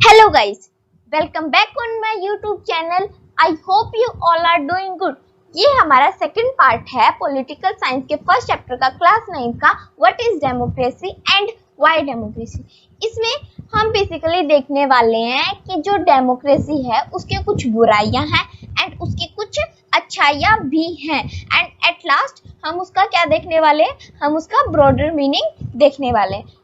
Hello guys, welcome back on my YouTube channel. I hope you all are doing good. ये हमारा second part है political science के first chapter का class 9 का what is democracy and why democracy. इसमें हम basically देखने वाले हैं कि जो डेमोक्रेसी है उसके कुछ बुराइयां हैं एंड उसकी कुछ अच्छाइयां भी हैं एंड एट लास्ट हम उसका क्या देखने वाले हैं, हम उसका ब्रॉडर मीनिंग देखने वाले हैं।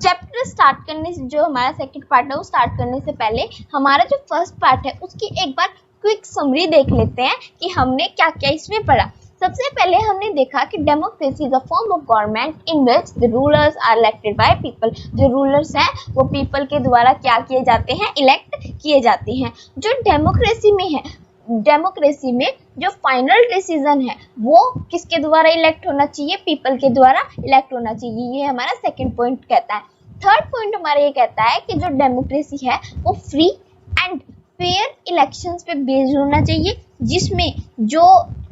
चैप्टर स्टार्ट करने से जो हमारा सेकंड पार्ट है वो स्टार्ट करने से पहले हमारा जो फर्स्ट पार्ट है उसकी एक बार क्विक समरी देख लेते हैं कि हमने क्या क्या इसमें पढ़ा। सबसे पहले हमने देखा कि democracy is a form of government in which the rulers are elected by people. जो रूलर्स हैं वो पीपल के द्वारा क्या किए जाते हैं, इलेक्ट किए जाते हैं। जो डेमोक्रेसी में है, डेमोक्रेसी में जो फाइनल डिसीजन है वो किसके द्वारा इलेक्ट होना चाहिए, पीपल के द्वारा इलेक्ट होना चाहिए। ये हमारा सेकंड पॉइंट कहता है। थर्ड पॉइंट हमारा ये कहता है कि जो डेमोक्रेसी है वो फ्री एंड फेयर इलेक्शंस पे बेस्ड होना चाहिए, जिसमें जो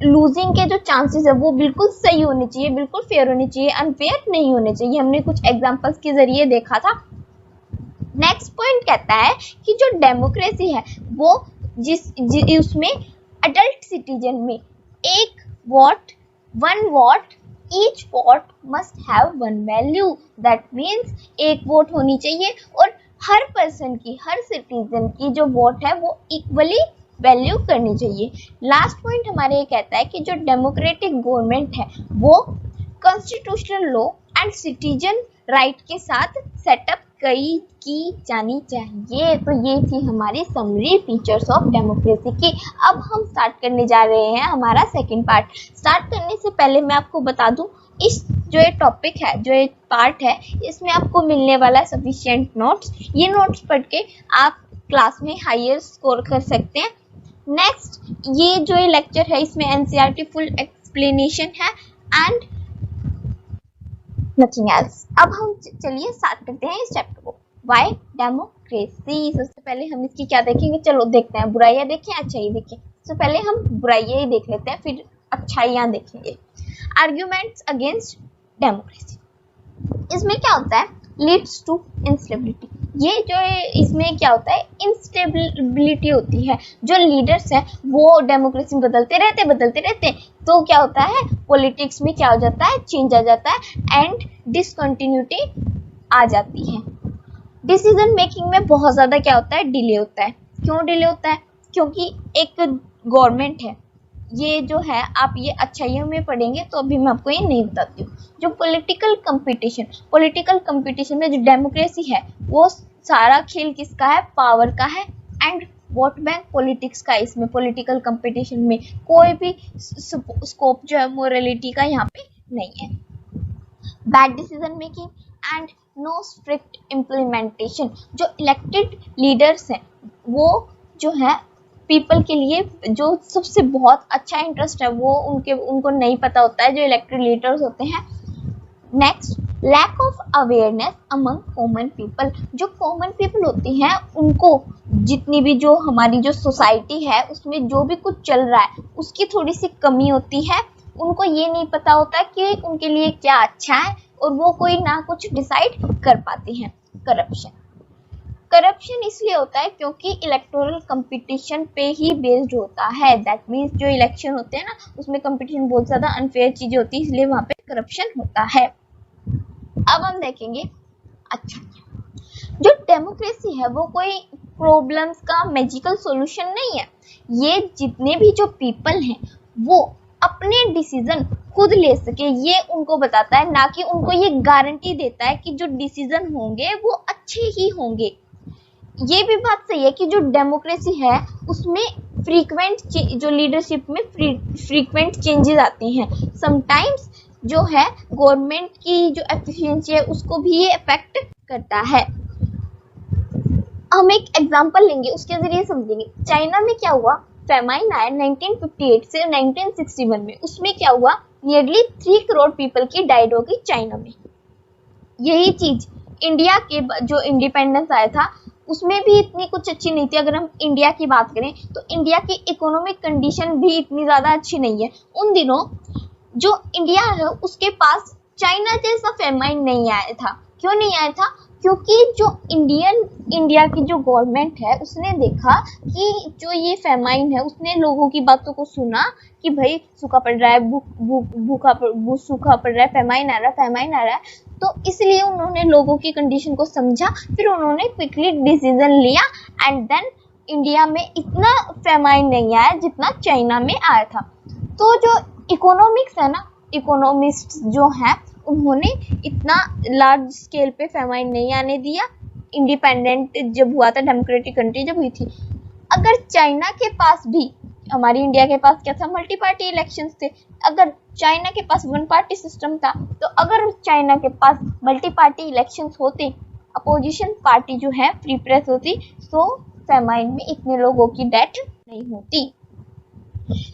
लूजिंग के जो चांसेस है वो बिल्कुल सही होने चाहिए, बिल्कुल फेयर होने चाहिए, अनफेयर नहीं होने चाहिए। हमने कुछ एग्जांपल्स के जरिए देखा था। नेक्स्ट पॉइंट कहता है कि जो डेमोक्रेसी है वो उसमें अडल्ट सिटीजन में एक vote, one vote, each vote must have one value. That means एक वोट होनी चाहिए और हर पर्सन की, हर सिटीजन की जो वोट है वो इक्वली वैल्यू करनी चाहिए। लास्ट पॉइंट हमारे ये कहता है कि जो डेमोक्रेटिक गवर्नमेंट है वो constitutional law and citizen right के साथ सेटअप की जानी चाहिए। तो ये थी हमारी समरी फीचर्स ऑफ डेमोक्रेसी की। अब हम स्टार्ट करने जा रहे हैं हमारा सेकंड पार्ट। स्टार्ट करने से पहले मैं आपको बता दूं, इस जो ये टॉपिक है, जो ये पार्ट है, इसमें आपको मिलने वाला सफिशिएंट नोट्स। ये नोट्स पढ़ के आप क्लास में हायर स्कोर कर सकते हैं। नेक्स्ट, ये जो ये लेक्चर है इसमें एनसीईआरटी फुल एक्सप्लेनेशन है एंड नथिंग एल्स। अब हम चलिए स्टार्ट करते हैं इस चैप्टर को। Why democracy. सबसे पहले हम इसकी क्या देखेंगे, चलो देखते हैं। बुराइयां देखें, अच्छाइयां देखें। सबसे पहले हम बुराइयां ही देख लेते हैं, फिर अच्छाइयां देखेंगे। Arguments against democracy. इसमें क्या होता है, लीड्स टू इंस्टेबिलिटी। ये जो इसमें क्या होता है, इंस्टेबिलिटी होती है। जो लीडर्स हैं वो डेमोक्रेसी में बदलते रहते हैं, तो क्या होता है, पॉलिटिक्स में क्या हो जाता है, चेंज आ जाता है एंड डिसकंटिन्यूटी आ जाती है। डिसीजन मेकिंग में बहुत ज्यादा क्या होता है, डिले होता है। क्यों डिले होता है, क्योंकि एक गवर्नमेंट है, ये जो है आप ये अच्छाइयों में पढ़ेंगे तो अभी मैं आपको ये नहीं बताती हूँ। जो पॉलिटिकल कंपटीशन में जो डेमोक्रेसी है वो सारा खेल किसका है, पावर का है एंड वोट बैंक पॉलिटिक्स का। इसमें पॉलिटिकल कंपटीशन में कोई भी स्कोप जो है मोरालिटी का यहाँ पे नहीं है। Bad decision making and no strict implementation. जो इलेक्टेड लीडर्स हैं वो जो है पीपल के लिए जो सबसे बहुत अच्छा इंटरेस्ट है वो उनको नहीं पता होता है, जो इलेक्टेड लीडर्स होते हैं। Next, lack of awareness among common people. जो कॉमन पीपल होती हैं उनको जितनी भी जो हमारी जो सोसाइटी है उसमें जो भी कुछ चल रहा है उसकी थोड़ी सी कमी होती है। उनको ये नहीं पता होता कि उनके लिए क्या अच्छा है और वो कोई ना कुछ डिसाइड कर पाते हैं। करप्शन इसलिए होता है क्योंकि इलेक्टोरल कंपटीशन पे ही बेस्ड होता है। दैट मीन्स जो इलेक्शन होते हैं ना उसमें कंपटीशन बहुत ज्यादा अनफेयर चीजें होती है, इसलिए वहां पे करप्शन होता है। अब हम देखेंगे अच्छा, जो डेमोक्रेसी है वो कोई प्रॉब्लम्स का मैजिकल सॉल्यूशन नहीं है। ये जितने भी जो पीपल हैं वो अपने डिसीजन खुद ले सके ये उनको बताता है, ना कि उनको ये गारंटी देता है कि जो डिसीजन होंगे वो अच्छे ही होंगे। ये भी बात सही है कि जो डेमोक्रेसी है उसमें फ्रीक्वेंट जो लीडरशिप में फ्रीक्वेंट चेंजेस आती हैं। समटाइम्स जो है गवर्नमेंट की जो एफिशिएंसी है उसको भी ये अफेक्ट करता है। हम एक एग्जांपल लेंगे, उसके जरिए समझेंगे। चाइना में क्या हुआ, फेमाइन आया 1958 से 1961 में। उसमें क्या हुआ, नियरली 3 करोड़ पीपल की डाइड हो गई चाइना में। यही चीज इंडिया के जो इंडिपेंडेंस आया था उसमें भी इतनी कुछ अच्छी नहीं थी। अगर हम इंडिया की बात करें तो इंडिया की इकोनॉमिक कंडीशन भी इतनी ज्यादा अच्छी नहीं है। उन दिनों जो इंडिया है उसके पास चाइना जैसा फेमाइन नहीं आया था। क्यों नहीं आया था, क्योंकि जो इंडिया की जो गवर्नमेंट है उसने देखा कि जो ये फेमाइन है, उसने लोगों की बातों को सुना कि भाई सूखा पड़ रहा है, सूखा पड़ रहा है, फेमाइन आ रहा है, तो इसलिए उन्होंने लोगों की कंडीशन को समझा, फिर उन्होंने क्विकली डिसीजन लिया एंड देन इंडिया में इतना फेमाइन नहीं आया जितना चाइना में आया था। तो जो इकोनॉमिक्स है ना, इकोनॉमिस्ट जो हैं उन्होंने इतना लार्ज स्केल पे फेमाइन नहीं आने दिया। इंडिपेंडेंट जब हुआ था, डेमोक्रेटिक कंट्री जब हुई थी, अगर चाइना के पास भी, हमारी इंडिया के पास क्या था, मल्टी पार्टी इलेक्शंस थे, अगर चाइना के पास वन पार्टी सिस्टम था, तो अगर चाइना के पास मल्टी पार्टी इलेक्शंस होते, अपोजिशन पार्टी जो है फ्री प्रेस होती, तो फेमाइन में इतने लोगों की डेथ नहीं होती।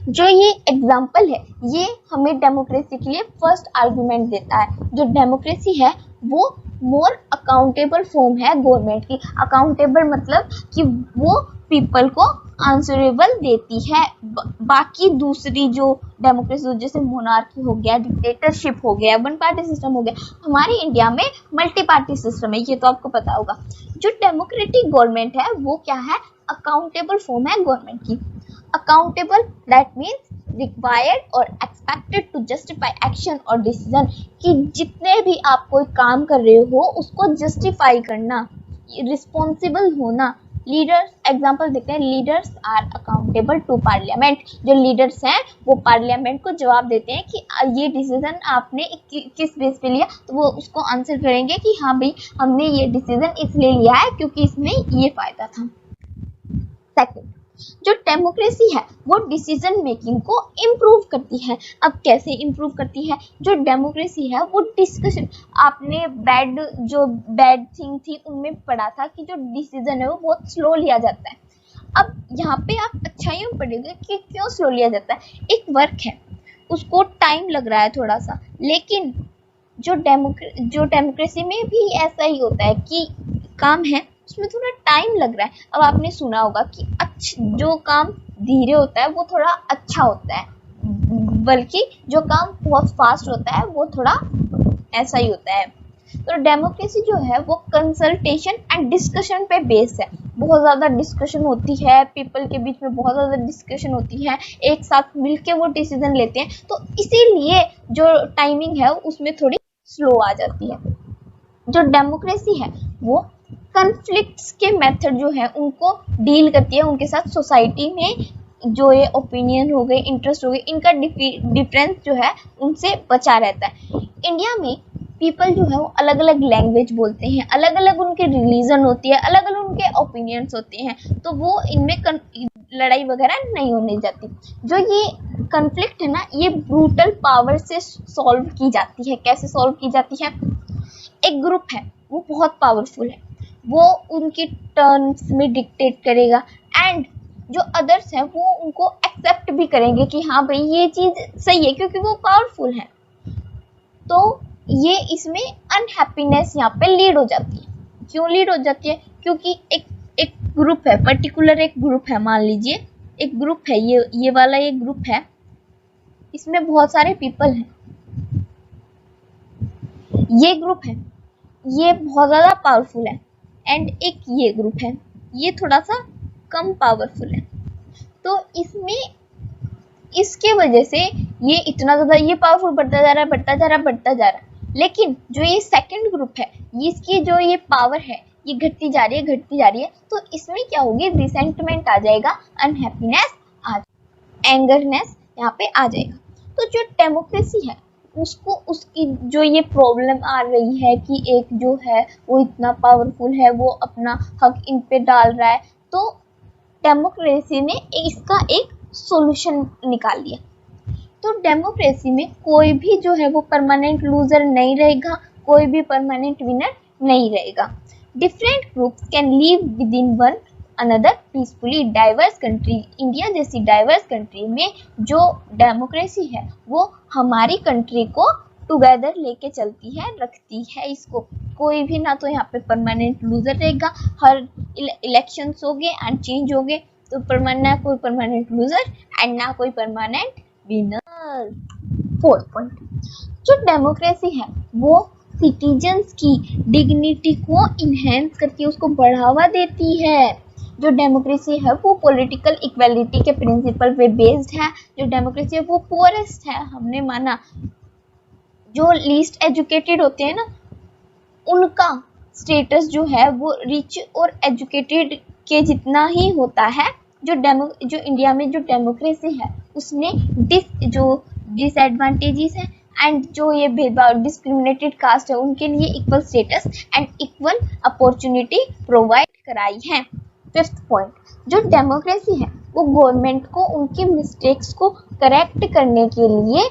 जो ये एग्जाम्पल है ये हमें डेमोक्रेसी के लिए फर्स्ट आर्गुमेंट देता है। जो डेमोक्रेसी है वो मोर अकाउंटेबल फॉर्म है गवर्नमेंट की। अकाउंटेबल मतलब कि वो पीपल को आंसरेबल देती है। बाकी दूसरी जो डेमोक्रेसी जैसे मोनार्की हो गया, डिक्टेटरशिप हो गया, वन पार्टी सिस्टम हो गया, हमारे इंडिया में मल्टी पार्टी सिस्टम है, ये तो आपको पता होगा। जो डेमोक्रेटिक गवर्नमेंट है वो क्या है, अकाउंटेबल फॉर्म है गवर्नमेंट की। अकाउंटेबल दैट मीन्स रिक्वायर्ड और एक्सपेक्टेड टू जस्टिफाई एक्शन और डिसीजन, कि जितने भी आप कोई काम कर रहे हो उसको जस्टिफाई करना, रिस्पॉन्सिबल होना। लीडर्स एग्जांपल देखते हैं, leaders are accountable to parliament. जो लीडर्स हैं वो पार्लियामेंट को जवाब देते हैं कि ये डिसीजन आपने किस बेस पे लिया, तो वो उसको आंसर करेंगे कि हाँ भाई हमने ये डिसीजन इसलिए लिया है क्योंकि इसमें ये फायदा था। सेकंड, जो डेमोक्रेसी है वो डिसीजन मेकिंग को इम्प्रूव करती है। अब कैसे इम्प्रूव करती है? जो डेमोक्रेसी है वो डिस्कशन, आपने जो बैड थिंग थी उनमें पढ़ा था कि जो डिसीजन है वो बहुत स्लो लिया जाता है। अब यहाँ पे आप अच्छाइयों में पढ़ेंगे कि क्यों स्लो लिया जाता है। एक वर्क है, उसको टाइम लग रहा है थोड़ा सा, लेकिन जो डेमोक्रेसी में भी ऐसा ही होता है कि काम है उसमें थोड़ा टाइम लग रहा है। अब आपने सुना होगा कि जो काम धीरे होता है वो थोड़ा अच्छा होता है, बल्कि जो काम बहुत फास्ट होता है वो थोड़ा ऐसा ही होता है। तो डेमोक्रेसी जो है वो कंसल्टेशन एंड डिस्कशन पे बेस है। बहुत ज़्यादा डिस्कशन होती है, पीपल के बीच में बहुत ज़्यादा डिस्कशन होती है, एक साथ मिलके वो डिसीजन लेते हैं, तो इसीलिए जो टाइमिंग है उसमें थोड़ी स्लो आ जाती है। जो डेमोक्रेसी है वो कन्फ्लिक्ट्स के मेथड जो है उनको डील करती है, उनके साथ सोसाइटी में जो ये ओपिनियन हो गए, इंटरेस्ट हो गए, इनका डिफरेंस जो है उनसे बचा रहता है। इंडिया में पीपल जो है वो अलग अलग लैंग्वेज बोलते हैं, अलग अलग उनके रिलीजन होती है, अलग अलग उनके ओपिनियंस होते हैं, तो वो इनमें लड़ाई वगैरह नहीं होने जाती। जो ये कन्फ्लिक्ट है ना, ये ब्रूटल पावर से सॉल्व की जाती है। कैसे सॉल्व की जाती है? एक ग्रुप है वो बहुत पावरफुल है, वो उनकी टर्म्स में डिक्टेट करेगा एंड जो अदर्स हैं वो उनको एक्सेप्ट भी करेंगे कि हाँ भाई ये चीज़ सही है क्योंकि वो पावरफुल है। तो ये इसमें अनहैप्पीनेस यहाँ पे लीड हो जाती है। क्यों लीड हो जाती है? क्योंकि एक ग्रुप है, पर्टिकुलर एक ग्रुप है, मान लीजिए एक ग्रुप है, ये वाला एक ग्रुप है, इसमें बहुत सारे पीपल हैं, ये ग्रुप है, ये बहुत ज़्यादा पावरफुल है, एंड एक ये ग्रुप है, ये थोड़ा सा कम पावरफुल है। तो इसमें इसके वजह से ये इतना ज़्यादा ये पावरफुल बढ़ता जा रहा है, लेकिन जो ये सेकंड ग्रुप है, इसकी जो ये पावर है ये घटती जा रही है, तो इसमें क्या होगी? रिसेंटमेंट आ जाएगा, अनहैप्पीनेस आ जाएगा, एंगरनेस यहाँ पे आ जाएगा। तो जो डेमोक्रेसी है उसको उसकी जो ये प्रॉब्लम आ रही है कि एक जो है वो इतना पावरफुल है, वो अपना हक इन पे डाल रहा है, तो डेमोक्रेसी ने इसका एक सॉल्यूशन निकाल लिया। तो डेमोक्रेसी में कोई भी जो है वो परमानेंट लूजर नहीं रहेगा, कोई भी परमानेंट विनर नहीं रहेगा। Different groups can live with in one another peacefully. Diverse country, India जैसी डाइवर्स कंट्री में जो डेमोक्रेसी है वो हमारी कंट्री को टुगेदर लेके चलती है, रखती है इसको। कोई भी ना तो यहाँ पे परमानेंट लूजर रहेगा, हर इलेक्शंस हो गए एंड चेंज हो गए, तो ना कोई परमानेंट लूजर एंड ना कोई परमानेंट विनर। फोर्थ पॉइंट, जो डेमोक्रेसी है वो सिटीजन्स की डिग्निटी को इन्हेंस करके उसको बढ़ावा देती है। जो डेमोक्रेसी है वो पॉलिटिकल इक्वालिटी के प्रिंसिपल पे बेस्ड है। जो डेमोक्रेसी है वो पुअरेस्ट है, हमने माना जो लीस्ट एजुकेटेड होते हैं ना उनका स्टेटस जो है वो रिच और एजुकेटेड के जितना ही होता है। जो इंडिया में जो डेमोक्रेसी है उसमें जो डिसएडवांटेजेस है एंड जो ये भेदभाव डिस्क्रिमिनेटेड कास्ट है उनके लिए equal status and equal opportunity provide कराई है। फिफ्थ पॉइंट, जो डेमोक्रेसी है वो गवर्नमेंट को उनके मिस्टेक्स को करेक्ट करने के लिए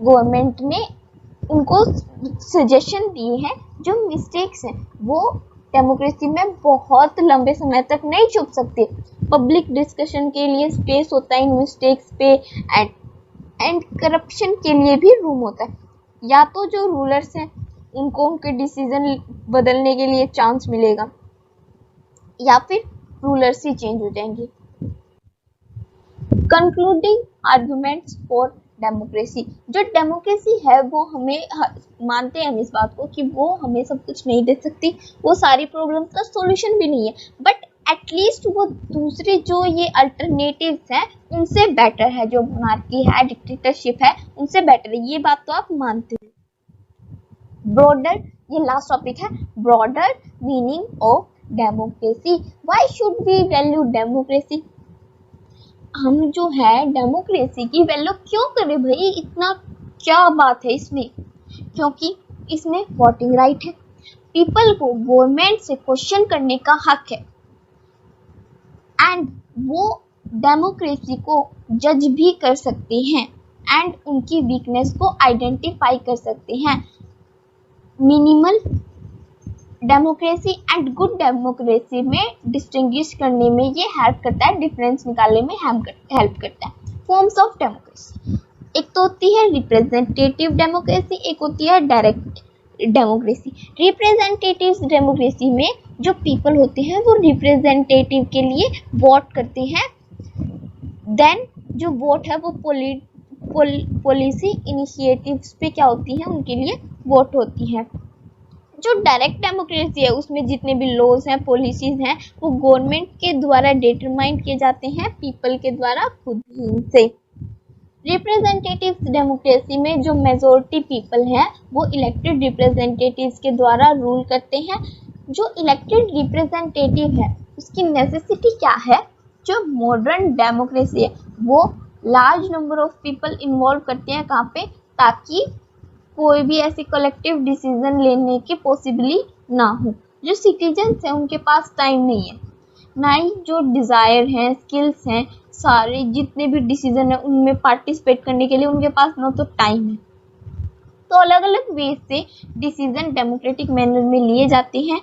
गवर्नमेंट ने उनको सजेशन दिए हैं। जो मिस्टेक्स हैं वो डेमोक्रेसी में बहुत लंबे समय तक नहीं छुप सकते। पब्लिक डिस्कशन के लिए स्पेस होता है इन मिस्टेक्स पे एंड करप्शन के लिए भी रूम होता है। या तो जो रूलर्स हैं उनको उनके डिसीजन बदलने के लिए चांस मिलेगा या फिर रूलर्स ही चेंज हो जाएंगे। कंक्लूडिंग आर्गुमेंट्स फॉर डेमोक्रेसी, जो डेमोक्रेसी है वो हमें मानते हैं हम इस बात को कि वो हमें सब कुछ नहीं दे सकती, वो सारी प्रॉब्लम्स का सॉल्यूशन भी नहीं है, बट एटलीस्ट वो दूसरे जो ये अल्टरनेटिव्स हैं उनसे बेटर है। जो मोनार्की है, डिक्टेटरशिप है, उनसे बेटर है, ये बात तो आप मानते हैं। ब्रॉडर, ये लास्ट टॉपिक है, broader meaning of democracy. Why should we value democracy? हम जो है डेमोक्रेसी की वैल्यू क्यों करें भाई, इतना क्या बात है इसमें? क्योंकि इसमें वोटिंग राइट है, पीपल को गवर्नमेंट से क्वेश्चन करने का हक है एंड वो डेमोक्रेसी को जज भी कर सकते हैं एंड उनकी वीकनेस को आइडेंटिफाई कर सकते हैं। Minimal democracy and good democracy में डिस्टिंग्विश करने में ये हेल्प करता है, डिफरेंस निकालने में हेल्प करता है। फॉर्म्स ऑफ डेमोक्रेसी, एक तो होती है रिप्रेजेंटेटिव डेमोक्रेसी, एक होती है डायरेक्ट डेमोक्रेसी। रिप्रेजेंटेटिव डेमोक्रेसी में जो पीपल होते हैं वो रिप्रेजेंटेटिव के लिए वोट करते हैं, देन जो वोट है वो पॉलिसी इनिशिएटिव्स पे क्या होती है, उनके लिए वोट होती है। जो डायरेक्ट डेमोक्रेसी है उसमें जितने भी लॉज हैं, पॉलिसीज हैं, वो गवर्नमेंट के द्वारा डिटरमाइन किए जाते हैं, पीपल के द्वारा खुद ही से। रिप्रेजेंटेटिव डेमोक्रेसी में जो मेजॉरिटी पीपल हैं वो इलेक्टेड रिप्रेजेंटेटिव्स के द्वारा रूल करते हैं। जो इलेक्टेड रिप्रेजेंटेटिव है उसकी नेसेसिटी क्या है? जो मॉडर्न डेमोक्रेसी है वो large number of people involve करते हैं, कहाँ पे? ताकि कोई भी ऐसी कलेक्टिव डिसीजन लेने की पॉसिबिलिटी ना हो। जो सिटीजन्स हैं उनके पास टाइम नहीं है, ना ही जो डिज़ायर हैं, स्किल्स हैं, सारे जितने भी डिसीजन है उनमें पार्टिसिपेट करने के लिए उनके पास ना तो टाइम है। तो अलग अलग वे से डिसीजन डेमोक्रेटिक मैनर में लिए जाते हैं।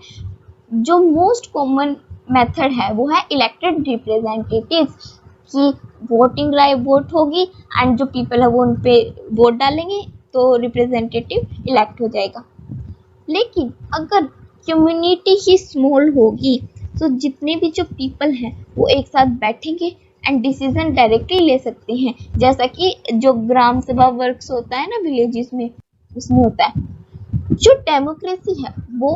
जो मोस्ट कॉमन मेथड है वो है इलेक्टेड रिप्रेजेंटेटिव्स की वोटिंग राइट वोट होगी एंड जो पीपल है वो उन पे वोट डालेंगे तो रिप्रेजेंटेटिव इलेक्ट हो जाएगा। लेकिन अगर कम्युनिटी ही स्मॉल होगी तो जितने भी जो पीपल हैं वो एक साथ बैठेंगे एंड डिसीजन डायरेक्टली ले सकते हैं, जैसा कि जो ग्राम सभा वर्क्स होता है ना विलेजेस में, उसमें होता है। जो डेमोक्रेसी है वो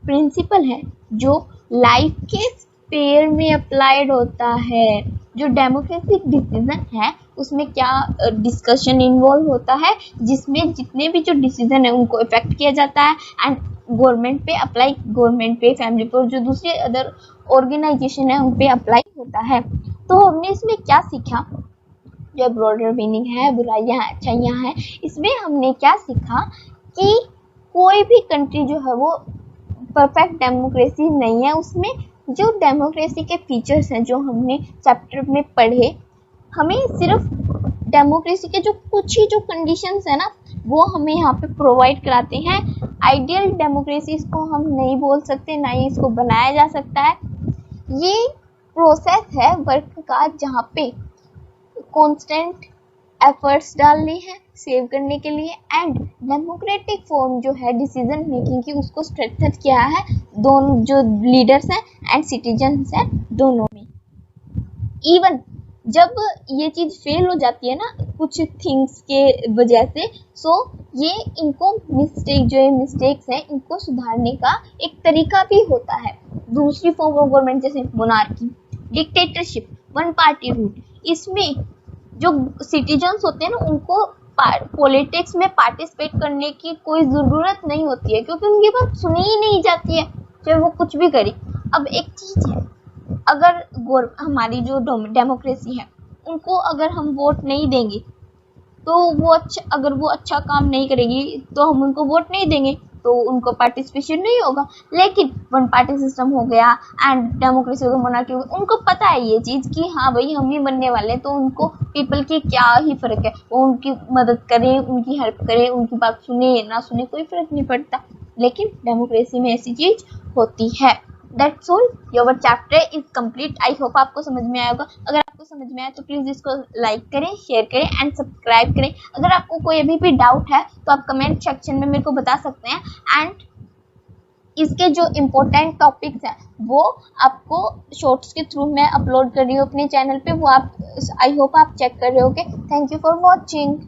प्रिंसिपल है जो लाइफ के स्पेयर में अप्लाइड होता है। जो डेमोक्रेटिक डिसीजन है उसमें क्या डिस्कशन इन्वॉल्व होता है, जिसमें जितने भी जो डिसीजन है उनको इफेक्ट किया जाता है एंड गवर्नमेंट पे अप्लाई, गवर्नमेंट पे, फैमिली पर, जो दूसरे अदर ऑर्गेनाइजेशन है उन पे अप्लाई होता है। तो हमने इसमें क्या सीखा? जो ब्रॉडर मीनिंग है, बुराइयां अच्छाइयां हैं, इसमें हमने क्या सीखा कि कोई भी कंट्री जो है वो परफेक्ट डेमोक्रेसी नहीं है। उसमें जो डेमोक्रेसी के फीचर्स हैं जो हमने चैप्टर में पढ़े, हमें सिर्फ डेमोक्रेसी के जो कुछ ही जो कंडीशंस है ना वो हमें यहाँ पे प्रोवाइड कराते हैं। आइडियल डेमोक्रेसी इसको हम नहीं बोल सकते, ना ही इसको बनाया जा सकता है। ये प्रोसेस है वर्क का जहाँ पे कॉन्स्टेंट एफर्ट्स डालने हैं सेव करने के लिए एंड डेमोक्रेटिक फॉर्म जो है डिसीजन मेकिंग की उसको स्ट्रेंथन किया है दोनों जो लीडर्स हैं एंड सिटीजन्स हैं दोनों में। इवन जब ये चीज़ फेल हो जाती है ना कुछ थिंग्स के वजह से, सो ये इनको जो ये मिस्टेक्स हैं इनको सुधारने का एक तरीका भी होता है। दूसरी फॉर्म ऑफ गवर्नमेंट जैसे monarchy, dictatorship, one party rule, इसमें जो सिटीजन्स होते हैं ना उनको पॉलिटिक्स में पार्टिसिपेट करने की कोई ज़रूरत नहीं होती है क्योंकि उनकी बात सुनी ही नहीं जाती है, चाहे वो कुछ भी करे। अब एक चीज़ है, अगर हमारी जो डेमोक्रेसी है उनको अगर हम वोट नहीं देंगे तो अगर वो अच्छा काम नहीं करेगी तो हम उनको वोट नहीं देंगे, तो उनको पार्टिसिपेशन नहीं होगा। लेकिन वन पार्टी सिस्टम हो गया एंड डेमोक्रेसी हो गया, मोनार्की हो गया, उनको पता है ये चीज़ कि हाँ भाई हम ही बनने वाले हैं, तो उनको पीपल की क्या ही फ़र्क है, वो उनकी मदद करें, उनकी हेल्प करें, उनकी बात सुने ना सुने कोई फ़र्क नहीं पड़ता। लेकिन डेमोक्रेसी में ऐसी चीज़ होती है। That's all, your chapter is complete. I hope आपको समझ में आया होगा। अगर आपको समझ में आया तो प्लीज़ इसको लाइक करें, शेयर करें एंड सब्सक्राइब करें। अगर आपको कोई अभी भी डाउट है तो आप कमेंट सेक्शन में मेरे को बता सकते हैं एंड इसके जो इम्पोर्टेंट टॉपिक्स हैं वो आपको शॉर्ट्स के थ्रू मैं अपलोड कर रही हूँ अपने चैनल पे, वो आप आई होप आप चेक कर रहे होगे। Thank you for watching.